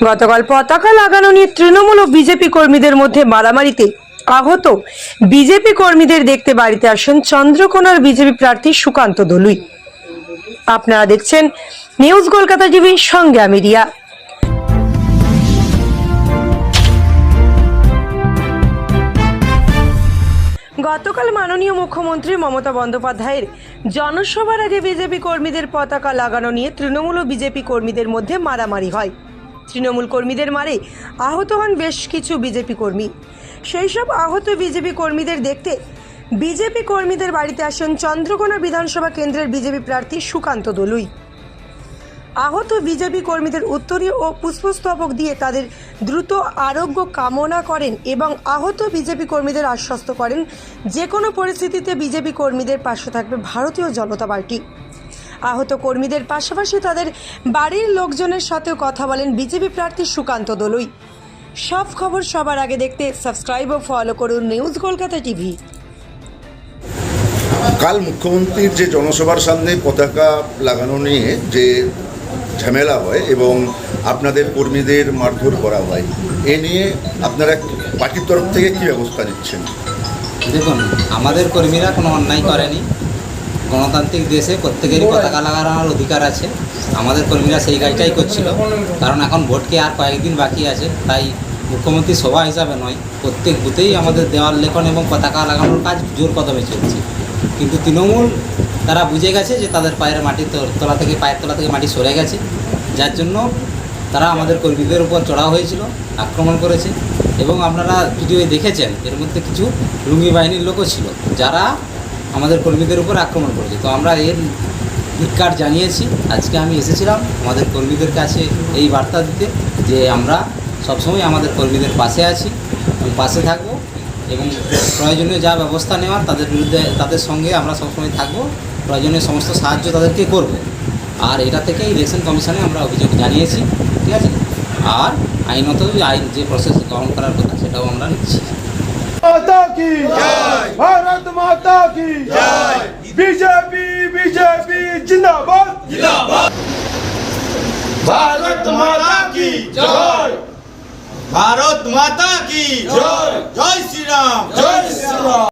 গতকাল পতাকা লাগানো নিয়ে তৃণমূল ও বিজেপি কর্মীদের মধ্যে মারামারিতে আহত বিজেপি কর্মীদের দেখতে বাড়িতে আসেন চন্দ্রকোনার বিজেপি প্রার্থী সুকান্ত দলুই। আপনারা দেখছেন নিউজ কলকাতা টিভি, সঙ্গে আমি রিয়া। গতকাল মাননীয় মুখ্যমন্ত্রী মমতা বন্দ্যোপাধ্যায়ের জনসভার আগে বিজেপি কর্মীদের পতাকা লাগানো নিয়ে তৃণমূল ও বিজেপি কর্মীদের মধ্যে মারামারি হয়। তৃণমূল কর্মীদের মারে আহত হন বেশ কিছু বিজেপি কর্মী। সেই সব আহত বিজেপি কর্মীদের দেখতে বিজেপি কর্মীদের বাড়িতে আসেন চন্দ্রকোনা বিধানসভা কেন্দ্রের বিজেপি প্রার্থী সুকান্ত দলুই। আহত বিজেপি কর্মীদের উত্তরীয় ও পুষ্পস্তবক দিয়ে তাদের দ্রুত আরোগ্য কামনা করেন এবং আহত বিজেপি কর্মীদের আশ্বস্ত করেন যে কোনো পরিস্থিতিতে বিজেপি কর্মীদের পাশে থাকবে ভারতীয় জনতা পার্টি। আহত কর্মীদের পাশাপাশি তাদের বাড়ির লোকজনের সাথেও কথা বলেন বিজেপি প্রার্থী সুকান্ত দলুই। সব খবর সবার আগে দেখতে সাবস্ক্রাইব ও ফলো করুন নিউজ কলকাতা টিভি। কাল মুখ্যমন্ত্রীর যে জনসভার সামনে পতাকা লাগানো নিয়ে যে ঝামেলা হয় এবং আপনাদের কর্মীদের মারধর করা হয়, এ নিয়ে আপনারা পার্টির তরফ থেকে কী ব্যবস্থা নিচ্ছেন? দেখুন, আমাদের কর্মীরা কোনো অন্যায় করেনি। গণতান্ত্রিক দেশে প্রত্যেকেরই পতাকা লাগানোর অধিকার আছে। আমাদের কর্মীরা সেই কাজটাই করছিল, কারণ এখন ভোটকে আর কয়েকদিন বাকি আছে। তাই মুখ্যমন্ত্রী সভা হিসাবে নয়, প্রত্যেক বুথেই আমাদের দেওয়াল লেখন এবং পতাকা লাগানোর কাজ জোর কদমে চলছে। কিন্তু তৃণমূল তারা বুঝে গেছে যে তাদের পায়ের তলা থেকে মাটি সরে গেছে, যার জন্য তারা আমাদের কর্মীদের উপর চড়াও হয়েছিল, আক্রমণ করেছে। এবং আপনারা ভিডিও দেখেছেন, এর মধ্যে কিছু লুঙ্গি বাহিনীর লোকও ছিল যারা আমাদের কর্মীদের উপর আক্রমণ করেছে। তো আমরা এর ধিক্কার জানিয়েছি। আজকে আমি এসেছিলাম আমাদের কর্মীদের কাছে এই বার্তা দিতে যে আমরা সবসময় আমাদের কর্মীদের পাশে আছি এবং পাশে থাকবো, এবং প্রয়োজনীয় যা ব্যবস্থা নেওয়ার তাদের বিরুদ্ধে তাদের সঙ্গে আমরা সবসময় থাকবো, প্রয়োজনীয় সমস্ত সাহায্য তাদেরকে করব। আর এটা থেকে ইলেকশন কমিশনে আমরা অভিযোগ জানিয়েছি, ঠিক আছে। আর আইনত যে প্রসেস গ্রহণ করার কথা সেটাও আমরা নিচ্ছি। माता की जय, भारत माता की जय, बीजेपी बीजेपी जिंदाबाद जिंदाबाद। भारत माता की जय, भारत माता की जय, जय श्री राम, जय श्री राम।